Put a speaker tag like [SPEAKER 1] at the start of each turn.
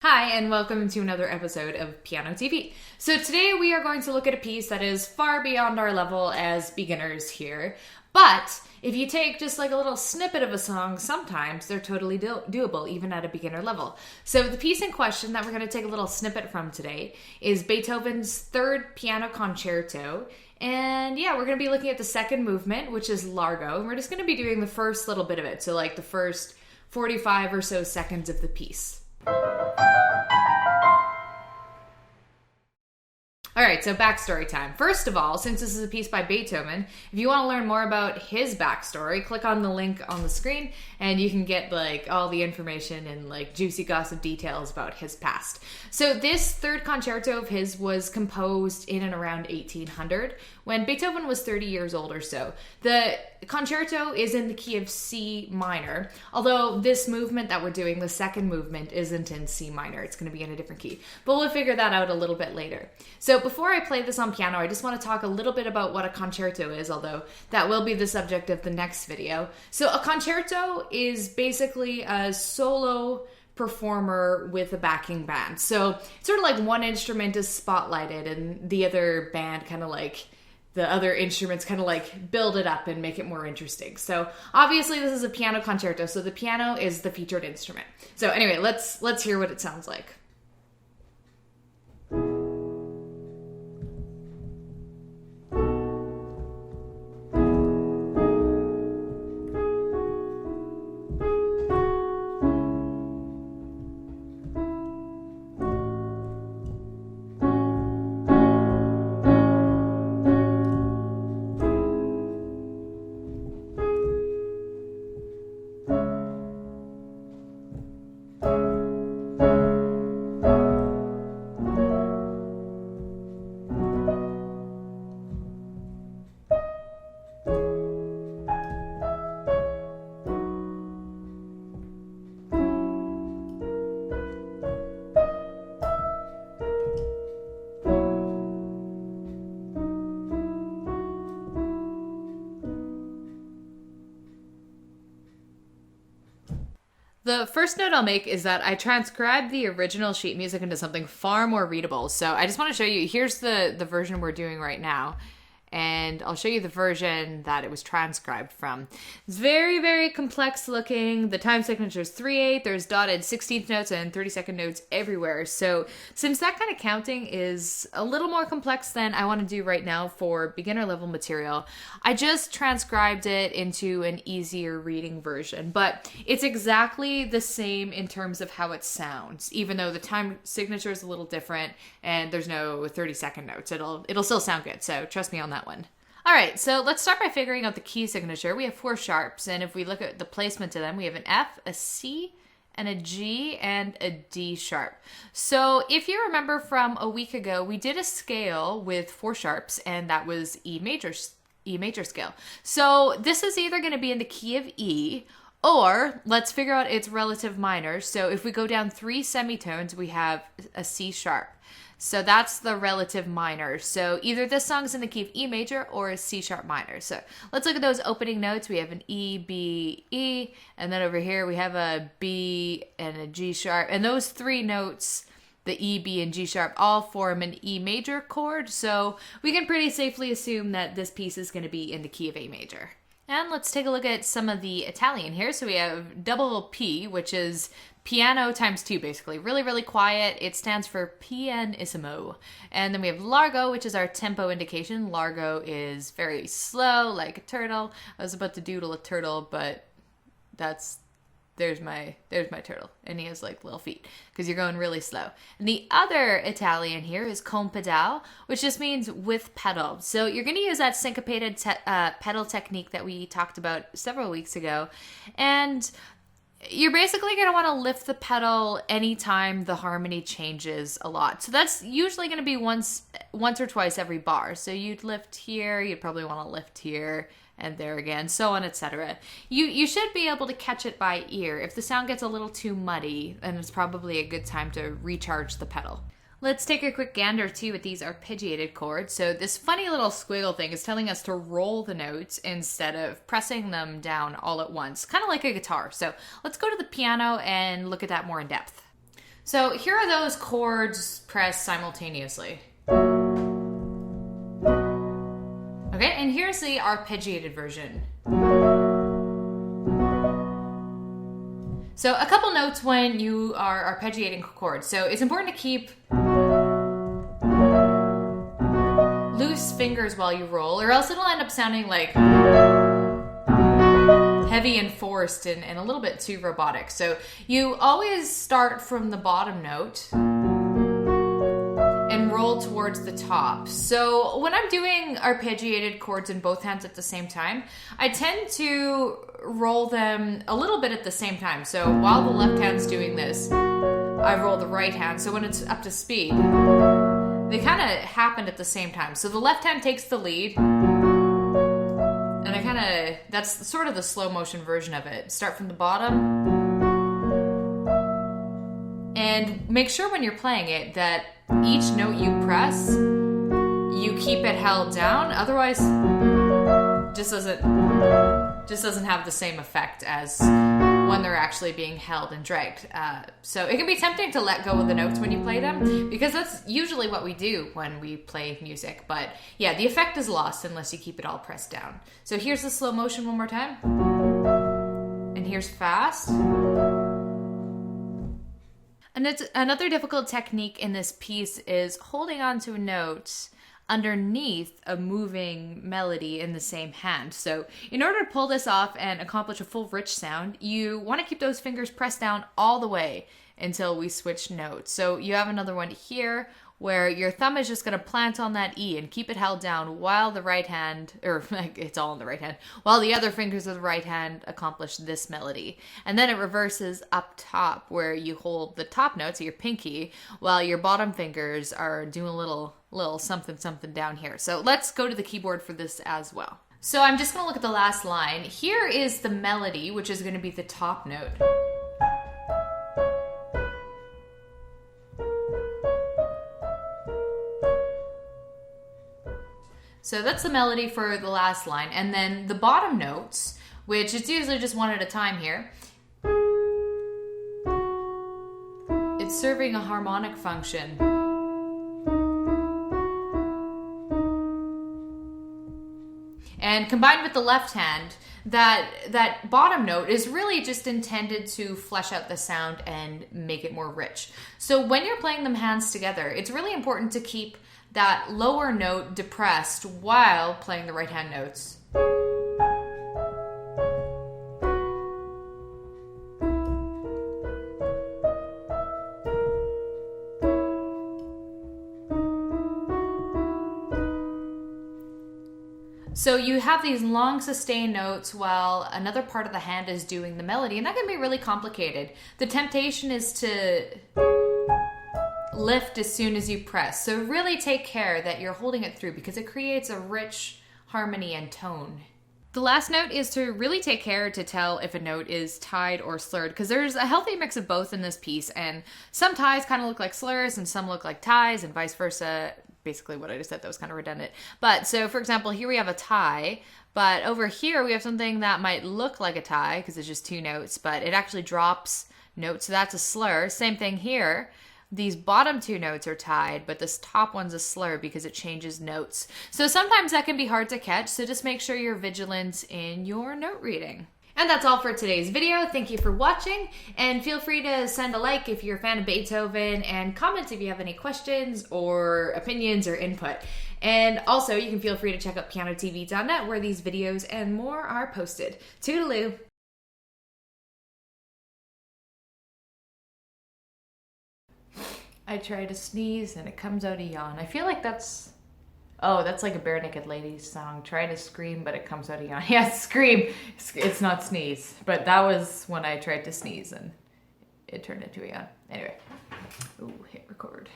[SPEAKER 1] Hi, and welcome to another episode of pianoTV. So today we are going to look at a piece that is far beyond our level as beginners here. But if you take just like a little snippet of a song, sometimes they're totally doable, even at a beginner level. So the piece in question that we're going to take a little snippet from today is Beethoven's third piano concerto. And yeah, we're going to be looking at the second movement, which is Largo. And we're just going to be doing the first little bit of it. So like the first 45 or so seconds of the piece. Alright, so backstory time. First of all, since this is a piece by Beethoven, if you want to learn more about his backstory, click on the link on the screen and you can get like all the information and like juicy gossip details about his past. So this third concerto of his was composed in and around 1800 when Beethoven was 30 years old or so. The concerto is in the key of C minor, although this movement that we're doing, the second movement, isn't in C minor. It's going to be in a different key, but we'll figure that out a little bit later. So before I play this on piano, I just want to talk a little bit about what a concerto is, although that will be the subject of the next video. So a concerto is basically a solo performer with a backing band. So it's sort of like one instrument is spotlighted and the other band kind of like the other instruments kind of like build it up and make it more interesting. So obviously this is a piano concerto, so the piano is the featured instrument. So anyway, let's hear what it sounds like. The first note I'll make is that I transcribed the original sheet music into something far more readable. So I just want to show you, here's the version we're doing right now. And I'll show you the version that it was transcribed from. It's very, very complex looking. The time signature is 3/8. There's dotted 16th notes and 32nd notes everywhere. So since that kind of counting is a little more complex than I want to do right now for beginner level material, I just transcribed it into an easier reading version. But it's exactly the same in terms of how it sounds, even though the time signature is a little different and there's no 32nd notes. It'll still sound good. So trust me on that one. All right, so let's start by figuring out the key signature. We have 4 sharps, and if we look at the placement of them, we have an F, a C, and a G, and a D sharp. So if you remember from a week ago, we did a scale with 4 sharps, and that was E major scale. So this is either going to be in the key of E, or let's figure out its relative minor. So if we go down 3 semitones, we have a C sharp. So that's the relative minor. So either this song's in the key of E major or a C sharp minor. So let's look at those opening notes. We have an E, B, E, and then over here we have a B and a G sharp. And those 3 notes, the E, B, and G sharp, all form an E major chord. So we can pretty safely assume that this piece is going to be in the key of A major. And let's take a look at some of the Italian here. So we have double P, which is piano times 2, basically. Really, really quiet. It stands for pianissimo. And then we have Largo, which is our tempo indication. Largo is very slow, like a turtle. I was about to doodle a turtle, but there's my turtle. And he has like little feet because you're going really slow. And the other Italian here is con pedal, which just means with pedal. So you're going to use that syncopated pedal technique that we talked about several weeks ago. And you're basically going to want to lift the pedal anytime the harmony changes a lot. So that's usually going to be once or twice every bar. So you'd lift here, you'd probably want to lift here and there again, so on, etc. You should be able to catch it by ear. If the sound gets a little too muddy, then it's probably a good time to recharge the pedal. Let's take a quick gander too at these arpeggiated chords. So this funny little squiggle thing is telling us to roll the notes instead of pressing them down all at once, kind of like a guitar. So let's go to the piano and look at that more in depth. So here are those chords pressed simultaneously. Okay, and here's the arpeggiated version. So a couple notes when you are arpeggiating chords. So it's important to keep loose fingers while you roll, or else it'll end up sounding like heavy and forced and a little bit too robotic. So you always start from the bottom note and roll towards the top. So when I'm doing arpeggiated chords in both hands at the same time, I tend to roll them a little bit at the same time. So while the left hand's doing this, I roll the right hand. So when it's up to speed, they kind of happen at the same time. So the left hand takes the lead, and that's sort of the slow motion version of it. Start from the bottom, and make sure when you're playing it that each note you press, you keep it held down. Otherwise, just doesn't have the same effect as when they're actually being held and dragged. So it can be tempting to let go of the notes when you play them, because that's usually what we do when we play music. But yeah, the effect is lost unless you keep it all pressed down. So here's the slow motion one more time. And here's fast. And another difficult technique in this piece is holding on to a note underneath a moving melody in the same hand. So in order to pull this off and accomplish a full rich sound, you want to keep those fingers pressed down all the way until we switch notes. So you have another one here where your thumb is just going to plant on that E and keep it held down while the right hand, or it's all in the right hand, while the other fingers of the right hand accomplish this melody. And then it reverses up top where you hold the top note, so your pinky, while your bottom fingers are doing a little something something down here. So let's go to the keyboard for this as well. So I'm just going to look at the last line. Here is the melody, which is going to be the top note. So that's the melody for the last line. And then the bottom notes, which it's usually just one at a time here, it's serving a harmonic function. And combined with the left hand, that bottom note is really just intended to flesh out the sound and make it more rich. So when you're playing them hands together, it's really important to keep that lower note depressed while playing the right hand notes. So you have these long sustained notes while another part of the hand is doing the melody, and that can be really complicated. The temptation is to lift as soon as you press. So really take care that you're holding it through, because it creates a rich harmony and tone. The last note is to really take care to tell if a note is tied or slurred, because there's a healthy mix of both in this piece, and some ties kind of look like slurs and some look like ties and vice versa. Basically what I just said, that was kind of redundant. But so for example, here we have a tie, but over here we have something that might look like a tie because it's just two notes, but it actually drops notes, so that's a slur. Same thing here. These bottom two notes are tied, but this top one's a slur because it changes notes. So sometimes that can be hard to catch, so just make sure you're vigilant in your note reading. And that's all for today's video. Thank you for watching, and feel free to send a like if you're a fan of Beethoven, and comment if you have any questions or opinions or input. And also, you can feel free to check out pianotv.net where these videos and more are posted. Toodaloo! I try to sneeze and it comes out a yawn. I feel like that's like a Bare Naked Ladies song. Try to scream, but it comes out a yawn. Yeah, scream. It's not sneeze. But that was when I tried to sneeze and it turned into a yawn. Anyway. Ooh, hit record.